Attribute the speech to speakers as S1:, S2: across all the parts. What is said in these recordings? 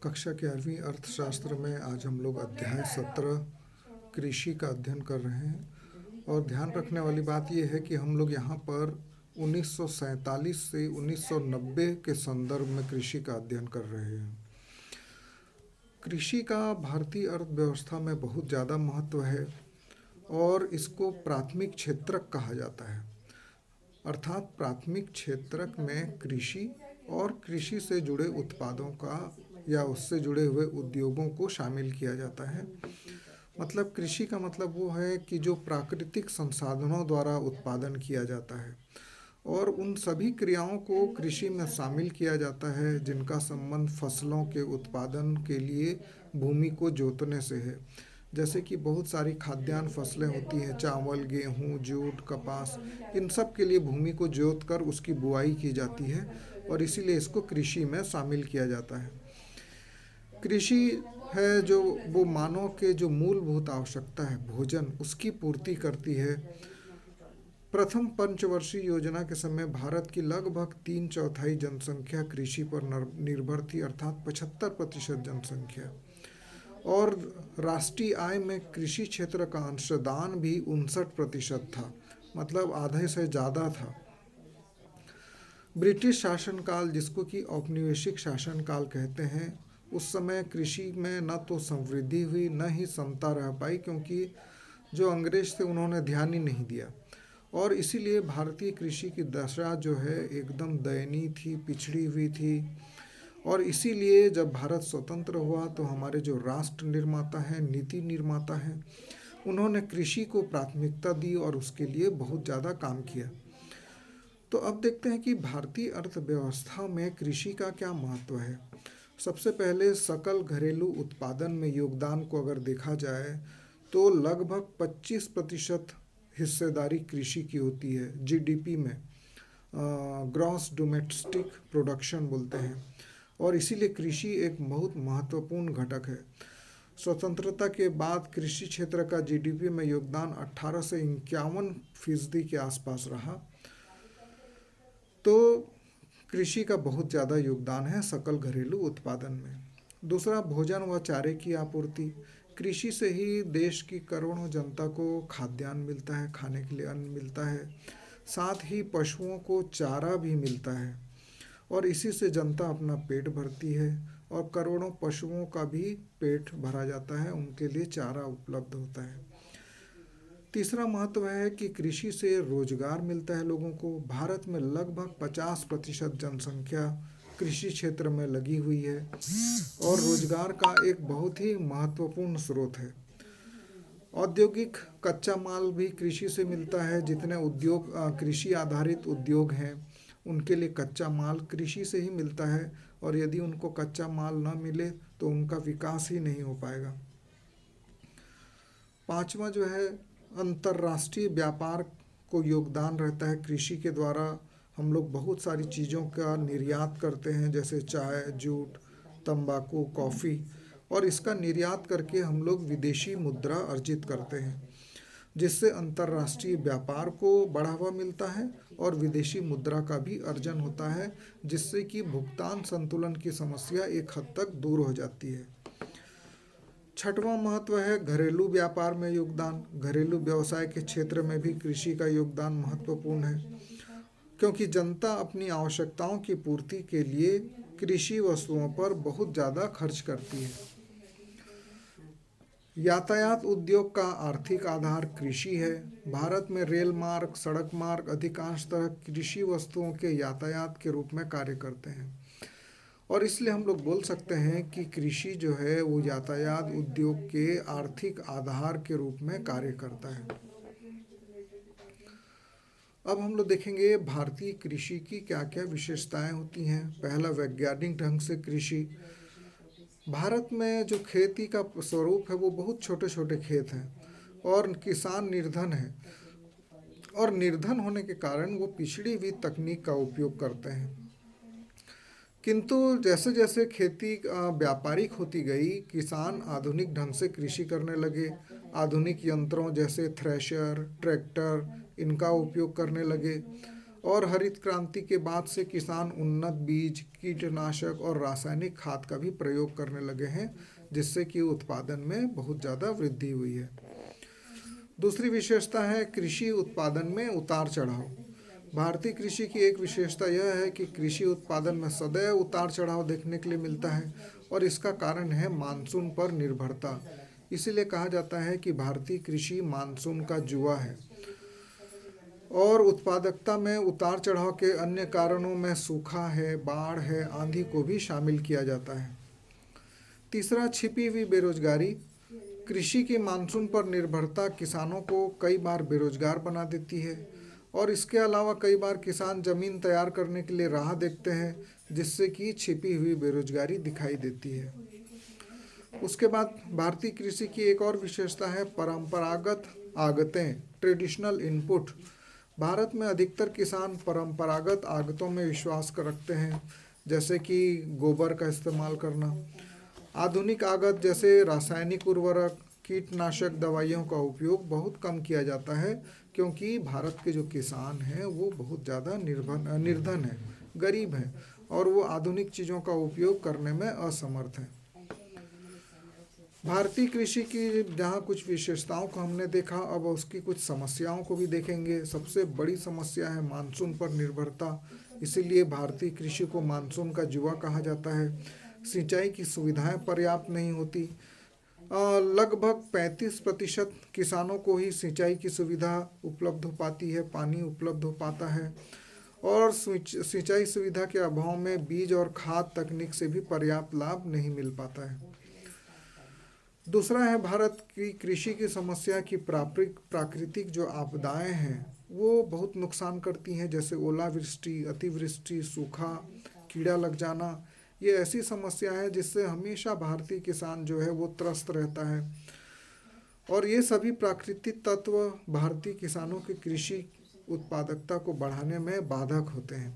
S1: कक्षा के 11वीं अर्थशास्त्र में आज हम लोग अध्याय 17 कृषि का अध्ययन कर रहे हैं। और ध्यान रखने वाली बात यह है कि हम लोग यहाँ पर 1947 से 1990 के संदर्भ में कृषि का अध्ययन कर रहे हैं। कृषि का भारतीय अर्थव्यवस्था में बहुत ज़्यादा महत्व है और इसको प्राथमिक क्षेत्रक कहा जाता है। अर्थात प्राथमिक क्षेत्रक में कृषि और कृषि से जुड़े उत्पादों का या उससे जुड़े हुए उद्योगों को शामिल किया जाता है। मतलब कृषि का मतलब वो है कि जो प्राकृतिक संसाधनों द्वारा उत्पादन किया जाता है और उन सभी क्रियाओं को कृषि में शामिल किया जाता है जिनका संबंध फसलों के उत्पादन के लिए भूमि को जोतने से है। जैसे कि बहुत सारी खाद्यान्न फसलें होती हैं, चावल, गेहूँ, जूट, कपास, इन सब के लिए भूमि को जोत कर उसकी बुआई की जाती है और इसीलिए इसको कृषि में शामिल किया जाता है। कृषि है जो वो मानव के जो मूलभूत आवश्यकता है भोजन, उसकी पूर्ति करती है। प्रथम पंचवर्षीय योजना के समय भारत की लगभग 3/4 जनसंख्या कृषि पर निर्भर थी, अर्थात 75% जनसंख्या। और राष्ट्रीय आय में कृषि क्षेत्र का अंशदान भी 59% था, मतलब आधे से ज़्यादा था। ब्रिटिश शासनकाल, जिसको कि औपनिवेशिक शासनकाल कहते हैं, उस समय कृषि में न तो समृद्धि हुई न ही समता रह पाई, क्योंकि जो अंग्रेज थे उन्होंने ध्यान ही नहीं दिया। और इसीलिए भारतीय कृषि की दशा जो है एकदम दयनीय थी, पिछड़ी हुई थी। और इसीलिए जब भारत स्वतंत्र हुआ तो हमारे जो राष्ट्र निर्माता हैं, नीति निर्माता हैं, उन्होंने कृषि को प्राथमिकता दी और उसके लिए बहुत ज़्यादा काम किया। तो अब देखते हैं कि भारतीय अर्थव्यवस्था में कृषि का क्या महत्व है। सबसे पहले सकल घरेलू उत्पादन में योगदान को अगर देखा जाए तो लगभग 25% हिस्सेदारी कृषि की होती है जीडीपी में, ग्रॉस डोमेस्टिक प्रोडक्शन बोलते हैं। और इसीलिए कृषि एक बहुत महत्वपूर्ण घटक है। स्वतंत्रता के बाद कृषि क्षेत्र का जीडीपी में योगदान 18 से 51% के आसपास रहा। तो कृषि का बहुत ज़्यादा योगदान है सकल घरेलू उत्पादन में। दूसरा, भोजन व चारे की आपूर्ति। कृषि से ही देश की करोड़ों जनता को खाद्यान्न मिलता है, खाने के लिए अन्न मिलता है। साथ ही पशुओं को चारा भी मिलता है और इसी से जनता अपना पेट भरती है और करोड़ों पशुओं का भी पेट भरा जाता है, उनके लिए चारा उपलब्ध होता है। तीसरा महत्व है कि कृषि से रोजगार मिलता है लोगों को। भारत में लगभग 50% जनसंख्या कृषि क्षेत्र में लगी हुई है और रोजगार का एक बहुत ही महत्वपूर्ण स्रोत है। औद्योगिक कच्चा माल भी कृषि से मिलता है। जितने उद्योग कृषि आधारित उद्योग हैं उनके लिए कच्चा माल कृषि से ही मिलता है और यदि उनको कच्चा माल न मिले तो उनका विकास ही नहीं हो पाएगा। पांचवा जो है, अंतर्राष्ट्रीय व्यापार को योगदान रहता है। कृषि के द्वारा हम लोग बहुत सारी चीज़ों का निर्यात करते हैं, जैसे चाय, जूट, तंबाकू, कॉफ़ी, और इसका निर्यात करके हम लोग विदेशी मुद्रा अर्जित करते हैं, जिससे अंतर्राष्ट्रीय व्यापार को बढ़ावा मिलता है और विदेशी मुद्रा का भी अर्जन होता है, जिससे कि भुगतान संतुलन की समस्या एक हद तक दूर हो जाती है। छठवां महत्व है घरेलू व्यापार में योगदान। घरेलू व्यवसाय के क्षेत्र में भी कृषि का योगदान महत्वपूर्ण है, क्योंकि जनता अपनी आवश्यकताओं की पूर्ति के लिए कृषि वस्तुओं पर बहुत ज़्यादा खर्च करती है। यातायात उद्योग का आर्थिक आधार कृषि है। भारत में रेल मार्ग, सड़क मार्ग अधिकांशतः कृषि वस्तुओं के यातायात के रूप में कार्य करते हैं और इसलिए हम लोग बोल सकते हैं कि कृषि जो है वो यातायात उद्योग के आर्थिक आधार के रूप में कार्य करता है। अब हम लोग देखेंगे भारतीय कृषि की क्या क्या विशेषताएं होती हैं। पहला, वैज्ञानिक ढंग से कृषि। भारत में जो खेती का स्वरूप है वो बहुत छोटे छोटे खेत हैं और किसान निर्धन है, और निर्धन होने के कारण वो पिछड़ी हुई तकनीक का उपयोग करते हैं। किंतु जैसे जैसे खेती व्यापारिक होती गई, किसान आधुनिक ढंग से कृषि करने लगे। आधुनिक यंत्रों जैसे थ्रेशर, ट्रैक्टर, इनका उपयोग करने लगे। और हरित क्रांति के बाद से किसान उन्नत बीज, कीटनाशक और रासायनिक खाद का भी प्रयोग करने लगे हैं, जिससे कि उत्पादन में बहुत ज़्यादा वृद्धि हुई है। दूसरी विशेषता है कृषि उत्पादन में उतार चढ़ाव। भारतीय कृषि की एक विशेषता यह है कि कृषि उत्पादन में सदैव उतार चढ़ाव देखने के लिए मिलता है, और इसका कारण है मानसून पर निर्भरता। इसीलिए कहा जाता है कि भारतीय कृषि मानसून का जुआ है। और उत्पादकता में उतार चढ़ाव के अन्य कारणों में सूखा है, बाढ़ है, आंधी को भी शामिल किया जाता है। तीसरा, छिपी हुई बेरोजगारी। कृषि की मानसून पर निर्भरता किसानों को कई बार बेरोजगार बना देती है, और इसके अलावा कई बार किसान जमीन तैयार करने के लिए राह देखते हैं, जिससे कि छिपी हुई बेरोजगारी दिखाई देती है। उसके बाद भारतीय कृषि की एक और विशेषता है परंपरागत आगतें, ट्रेडिशनल इनपुट। भारत में अधिकतर किसान परंपरागत आगतों में विश्वास रखते हैं, जैसे कि गोबर का इस्तेमाल करना। आधुनिक आगत जैसे रासायनिक उर्वरक, कीटनाशक दवाइयों का उपयोग बहुत कम किया जाता है, क्योंकि भारत के जो किसान हैं वो बहुत ज़्यादा निर्धन है, गरीब हैं, और वो आधुनिक चीज़ों का उपयोग करने में असमर्थ हैं। भारतीय कृषि की जहाँ कुछ विशेषताओं को हमने देखा, अब उसकी कुछ समस्याओं को भी देखेंगे। सबसे बड़ी समस्या है मानसून पर निर्भरता, इसीलिए भारतीय कृषि को मानसून का जुआ कहा जाता है। सिंचाई की सुविधाएं पर्याप्त नहीं होती। लगभग 35% किसानों को ही सिंचाई की सुविधा उपलब्ध हो पाती है, पानी उपलब्ध हो पाता है, और सिंचाई सुविधा के अभाव में बीज और खाद तकनीक से भी पर्याप्त लाभ नहीं मिल पाता है। दूसरा है भारत की कृषि की समस्या की प्राकृतिक जो आपदाएं हैं वो बहुत नुकसान करती हैं, जैसे ओलावृष्टि, अतिवृष्टि, सूखा, कीड़ा लग जाना। ये ऐसी समस्या है जिससे हमेशा भारतीय किसान जो है वो त्रस्त रहता है, और ये सभी प्राकृतिक तत्व भारतीय किसानों की कृषि उत्पादकता को बढ़ाने में बाधक होते हैं।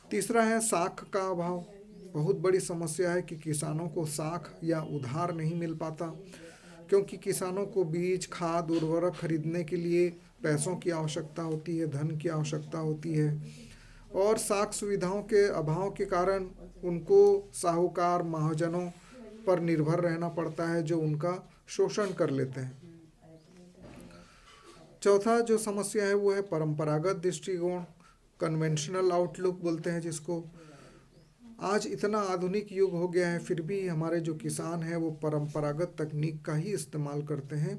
S1: तीसरा है साख का अभाव। बहुत बड़ी समस्या है कि किसानों को साख या उधार नहीं मिल पाता, क्योंकि किसानों को बीज, खाद, उर्वरक खरीदने के लिए पैसों की आवश्यकता होती है, धन की आवश्यकता होती है, और साख सुविधाओं के अभाव के कारण उनको साहूकार, महाजनों पर निर्भर रहना पड़ता है, जो उनका शोषण कर लेते हैं। चौथा जो समस्या है वो है परंपरागत दृष्टिकोण, कन्वेंशनल आउटलुक बोलते हैं जिसको। आज इतना आधुनिक युग हो गया है, फिर भी हमारे जो किसान हैं वो परंपरागत तकनीक का ही इस्तेमाल करते हैं।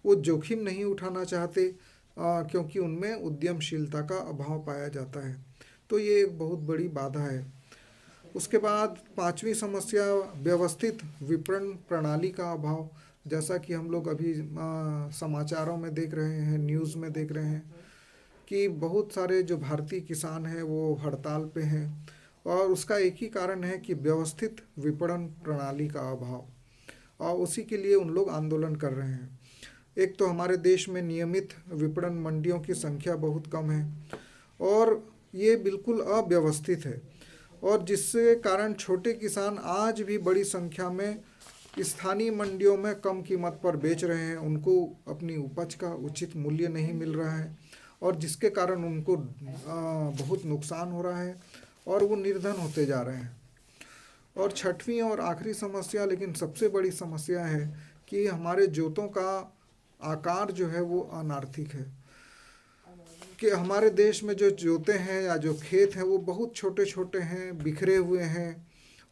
S1: वो जोखिम नहीं उठाना चाहते, क्योंकि उनमें उद्यमशीलता का अभाव पाया जाता है। तो ये एक बहुत बड़ी बाधा है। उसके बाद पांचवी समस्या व्यवस्थित विपणन प्रणाली का अभाव। जैसा कि हम लोग अभी समाचारों में देख रहे हैं, न्यूज़ में देख रहे हैं कि बहुत सारे जो भारतीय किसान हैं वो हड़ताल पे हैं, और उसका एक ही कारण है कि व्यवस्थित विपणन प्रणाली का अभाव, और उसी के लिए उन लोग आंदोलन कर रहे हैं। एक तो हमारे देश में नियमित विपणन मंडियों की संख्या बहुत कम है, और ये बिल्कुल अव्यवस्थित है, और जिससे कारण छोटे किसान आज भी बड़ी संख्या में स्थानीय मंडियों में कम कीमत पर बेच रहे हैं। उनको अपनी उपज का उचित मूल्य नहीं मिल रहा है, और जिसके कारण उनको बहुत नुकसान हो रहा है, और वो निर्धन होते जा रहे हैं। और छठवीं और आखिरी समस्या, लेकिन सबसे बड़ी समस्या है कि हमारे जोतों का आकार जो है वो अनार्थिक है, कि हमारे देश में जो जोते हैं या जो खेत हैं वो बहुत छोटे छोटे हैं, बिखरे हुए हैं,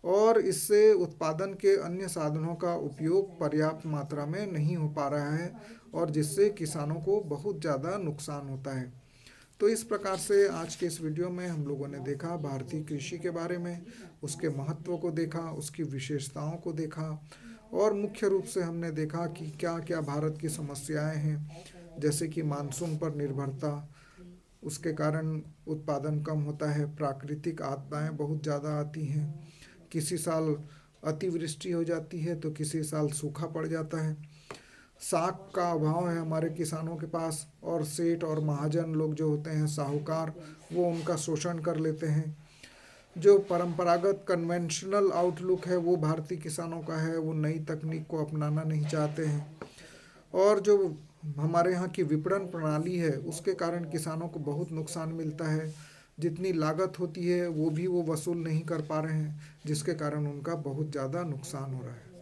S1: और इससे उत्पादन के अन्य साधनों का उपयोग पर्याप्त मात्रा में नहीं हो पा रहा है, और जिससे किसानों को बहुत ज़्यादा नुकसान होता है। तो इस प्रकार से आज के इस वीडियो में हम लोगों ने देखा भारतीय कृषि के बारे में, उसके महत्व को देखा, उसकी विशेषताओं को देखा, और मुख्य रूप से हमने देखा कि क्या क्या भारत की समस्याएं हैं, जैसे कि मानसून पर निर्भरता, उसके कारण उत्पादन कम होता है, प्राकृतिक आपदाएं बहुत ज़्यादा आती हैं, किसी साल अतिवृष्टि हो जाती है तो किसी साल सूखा पड़ जाता है, साख का अभाव है हमारे किसानों के पास, और सेठ और महाजन लोग जो होते हैं, साहूकार, वो उनका शोषण कर लेते हैं। जो परंपरागत कन्वेंशनल आउटलुक है वो भारतीय किसानों का है, वो नई तकनीक को अपनाना नहीं चाहते हैं। और जो हमारे यहाँ की विपणन प्रणाली है उसके कारण किसानों को बहुत नुकसान मिलता है। जितनी लागत होती है वो भी वो वसूल नहीं कर पा रहे हैं, जिसके कारण उनका बहुत ज़्यादा नुकसान हो रहा है।